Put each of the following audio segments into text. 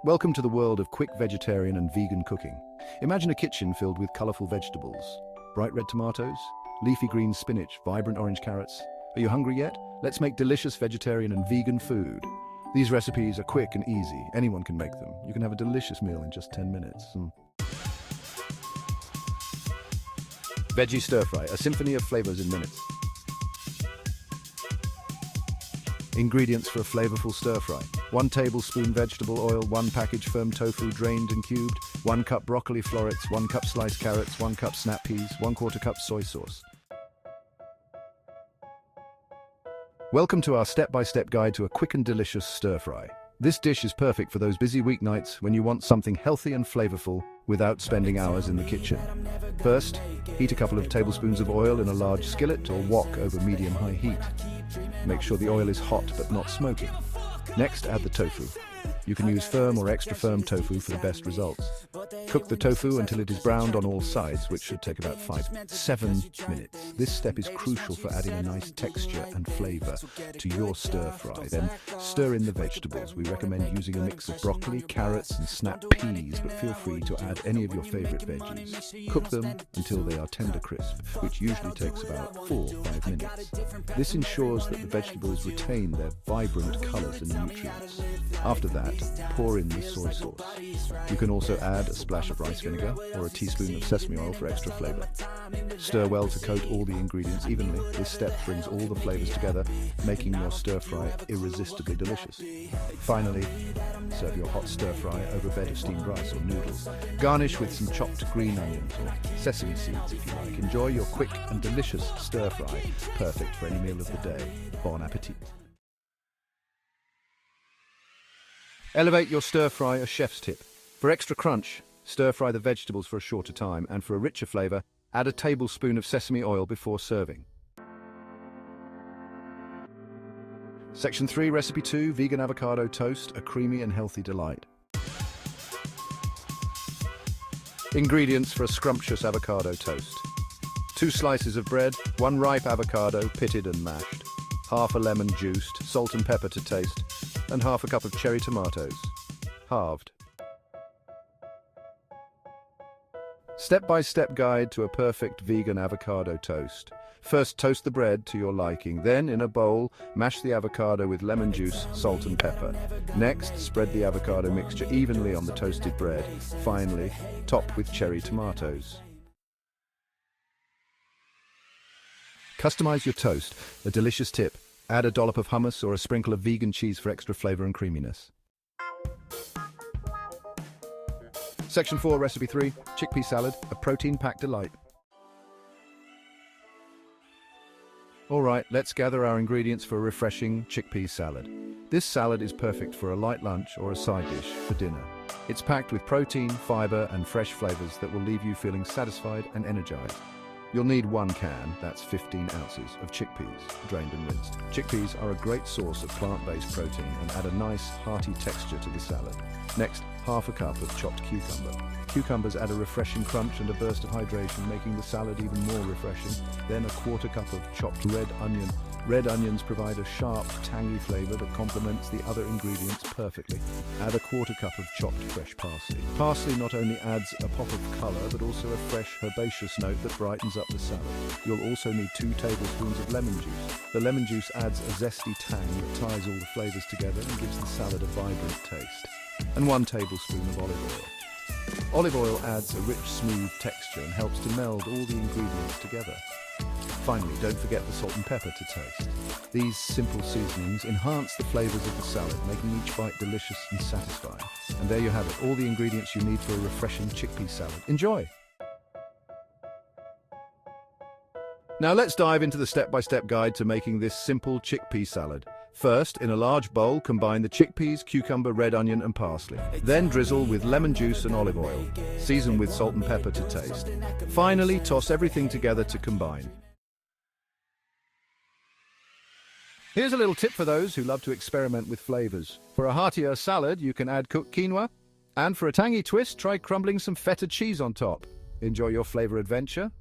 Welcome to the world of quick vegetarian and vegan cooking. Imagine a kitchen filled with colorful vegetables. Bright red tomatoes, leafy green spinach, vibrant orange carrots. Are you hungry yet? Let's make delicious vegetarian and vegan food. These recipes are quick and easy. Anyone can make them. You can have a delicious meal in just 10 minutes. Veggie stir fry, a symphony of flavors in minutes. Ingredients for a flavorful stir fry: 1 tablespoon vegetable oil, 1 package firm tofu drained and cubed, 1 cup broccoli florets, 1 cup sliced carrots, 1 cup snap peas, 1/4 cup soy sauce. Welcome to our step-by-step guide to a quick and delicious stir fry. This dish is perfect for those busy weeknights when you want something healthy and flavorful without spending hours in the kitchen. First, heat a couple of tablespoons of oil in a large skillet or wok over medium-high heat. Make sure the oil is hot but not smoking. Next, add the tofu. You can use firm or extra firm tofu for the best results. Cook the tofu until it is browned on all sides, which should take about 7 minutes. This step is crucial for adding a nice texture and flavor to your stir fry. Then stir in the vegetables. We recommend using a mix of broccoli, carrots and snap peas, but feel free to add any of your favorite veggies. Cook them until they are tender crisp, which usually takes about 4 or 5 minutes. This ensures that the vegetables retain their vibrant colors and nutrients. After that, pour in the soy sauce. You can also add a splash of rice vinegar or a teaspoon of sesame oil for extra flavor. Stir well to coat all the ingredients evenly. This step brings all the flavors together, making your stir fry irresistibly delicious. Finally, serve your hot stir fry over a bed of steamed rice or noodles. Garnish with some chopped green onions or sesame seeds if you like. Enjoy your quick and delicious stir fry, perfect for any meal of the day. Bon appetit. Elevate your stir fry, a chef's tip. For extra crunch, stir fry the vegetables for a shorter time, and for a richer flavor, add a tablespoon of sesame oil before serving. Section 3, Recipe 2, Vegan Avocado Toast, a creamy and healthy delight. Ingredients for a scrumptious avocado toast: 2 slices of bread, 1 ripe avocado, pitted and mashed, half a lemon juiced, salt and pepper to taste, and half a cup of cherry tomatoes, halved. Step-by-step guide to a perfect vegan avocado toast. First, toast the bread to your liking. Then, in a bowl, mash the avocado with lemon juice, salt and pepper. Next, spread the avocado mixture evenly on the toasted bread. Finally, top with cherry tomatoes. Customize your toast. A delicious tip: add a dollop of hummus or a sprinkle of vegan cheese for extra flavor and creaminess. Section 4, Recipe 3, Chickpea Salad, a protein-packed delight. Alright, let's gather our ingredients for a refreshing chickpea salad. This salad is perfect for a light lunch or a side dish for dinner. It's packed with protein, fiber and fresh flavors that will leave you feeling satisfied and energized. You'll need 1 can, that's 15 ounces, of chickpeas, drained and rinsed. Chickpeas are a great source of plant-based protein and add a nice, hearty texture to the salad. Next, half a cup of chopped cucumber. Cucumbers add a refreshing crunch and a burst of hydration, making the salad even more refreshing. Then a 1/4 cup of chopped red onion. Red onions provide a sharp, tangy flavor that complements the other ingredients perfectly. Add a 1/4 cup of chopped fresh parsley. Parsley not only adds a pop of color, but also a fresh, herbaceous note that brightens up the salad. You'll also need 2 tablespoons of lemon juice. The lemon juice adds a zesty tang that ties all the flavors together and gives the salad a vibrant taste. And 1 tablespoon of olive oil. Olive oil adds a rich, smooth texture and helps to meld all the ingredients together. Finally, don't forget the salt and pepper to taste. These simple seasonings enhance the flavors of the salad, making each bite delicious and satisfying. And there you have it, all the ingredients you need for a refreshing chickpea salad. Enjoy! Now let's dive into the step-by-step guide to making this simple chickpea salad. First, in a large bowl, combine the chickpeas, cucumber, red onion and parsley. Then drizzle with lemon juice and olive oil. Season with salt and pepper to taste. Finally, toss everything together to combine. Here's a little tip for those who love to experiment with flavors. For a heartier salad, you can add cooked quinoa. And for a tangy twist, try crumbling some feta cheese on top. Enjoy your flavor adventure.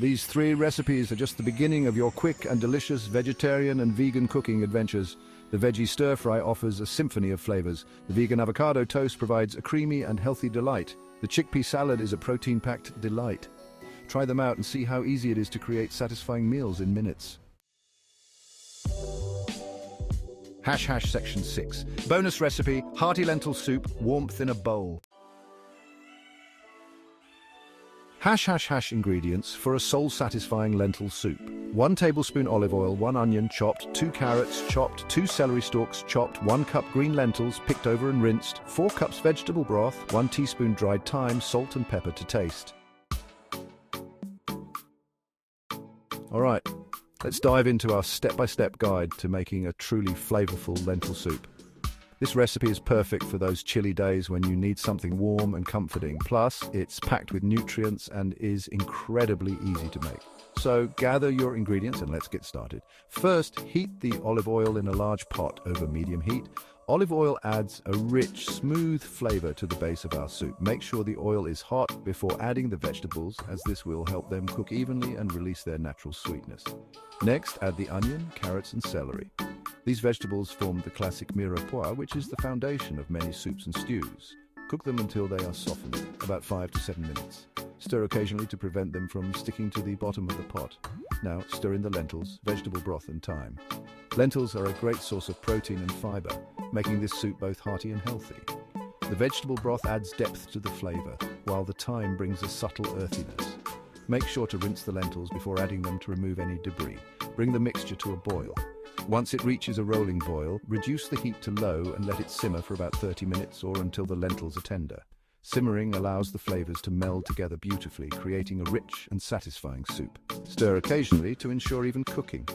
These 3 recipes are just the beginning of your quick and delicious vegetarian and vegan cooking adventures. The veggie stir-fry offers a symphony of flavors. The vegan avocado toast provides a creamy and healthy delight. The chickpea salad is a protein-packed delight. Try them out and see how easy it is to create satisfying meals in minutes. Hash hash section 6. Bonus recipe, hearty lentil soup, warmth in a bowl. Hash hash hash ingredients for a soul-satisfying lentil soup. 1 tablespoon olive oil, 1 onion chopped, 2 carrots chopped, 2 celery stalks chopped, 1 cup green lentils picked over and rinsed, 4 cups vegetable broth, 1 teaspoon dried thyme, salt and pepper to taste. Alright, let's dive into our step-by-step guide to making a truly flavorful lentil soup. This recipe is perfect for those chilly days when you need something warm and comforting. Plus, it's packed with nutrients and is incredibly easy to make. So gather your ingredients and let's get started. First, heat the olive oil in a large pot over medium heat. Olive oil adds a rich, smooth flavor to the base of our soup. Make sure the oil is hot before adding the vegetables, as this will help them cook evenly and release their natural sweetness. Next, add the onion, carrots and celery. These vegetables form the classic mirepoix, which is the foundation of many soups and stews. Cook them until they are softened, about 5 to 7 minutes. Stir occasionally to prevent them from sticking to the bottom of the pot. Now, stir in the lentils, vegetable broth and thyme. Lentils are a great source of protein and fiber, making this soup both hearty and healthy. The vegetable broth adds depth to the flavor, while the thyme brings a subtle earthiness. Make sure to rinse the lentils before adding them to remove any debris. Bring the mixture to a boil. Once it reaches a rolling boil, reduce the heat to low and let it simmer for about 30 minutes or until the lentils are tender. Simmering allows the flavors to meld together beautifully, creating a rich and satisfying soup. Stir occasionally to ensure even cooking.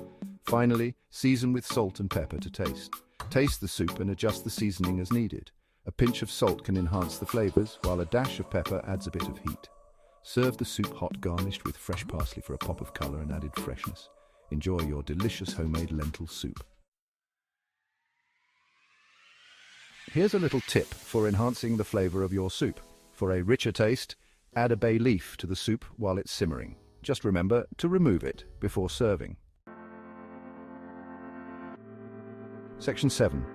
Finally, season with salt and pepper to taste. Taste the soup and adjust the seasoning as needed. A pinch of salt can enhance the flavors, while a dash of pepper adds a bit of heat. Serve the soup hot, garnished with fresh parsley for a pop of color and added freshness. Enjoy your delicious homemade lentil soup. Here's a little tip for enhancing the flavor of your soup. For a richer taste, add a bay leaf to the soup while it's simmering. Just remember to remove it before serving. Section 7.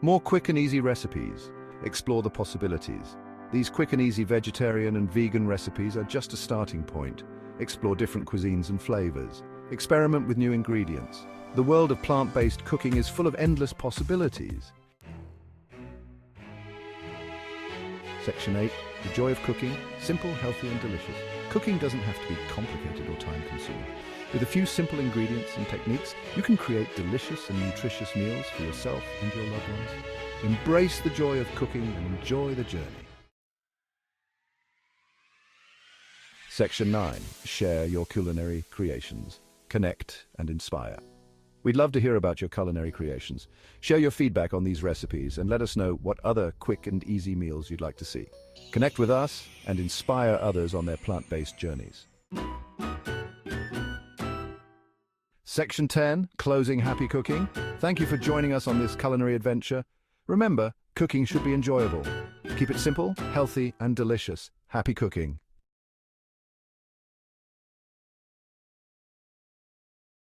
More quick and easy recipes. Explore the possibilities. These quick and easy vegetarian and vegan recipes are just a starting point. Explore different cuisines and flavors. Experiment with new ingredients. The world of plant-based cooking is full of endless possibilities. Section 8. The joy of cooking. Simple, healthy and delicious. Cooking doesn't have to be complicated or time-consuming. With a few simple ingredients and techniques, you can create delicious and nutritious meals for yourself and your loved ones. Embrace the joy of cooking and enjoy the journey. Section 9. Share your culinary creations. Connect and inspire. We'd love to hear about your culinary creations. Share your feedback on these recipes and let us know what other quick and easy meals you'd like to see. Connect with us and inspire others on their plant-based journeys. Section 10. Closing happy cooking. Thank you for joining us on this culinary adventure. Remember, cooking should be enjoyable. Keep it simple, healthy and delicious. Happy cooking.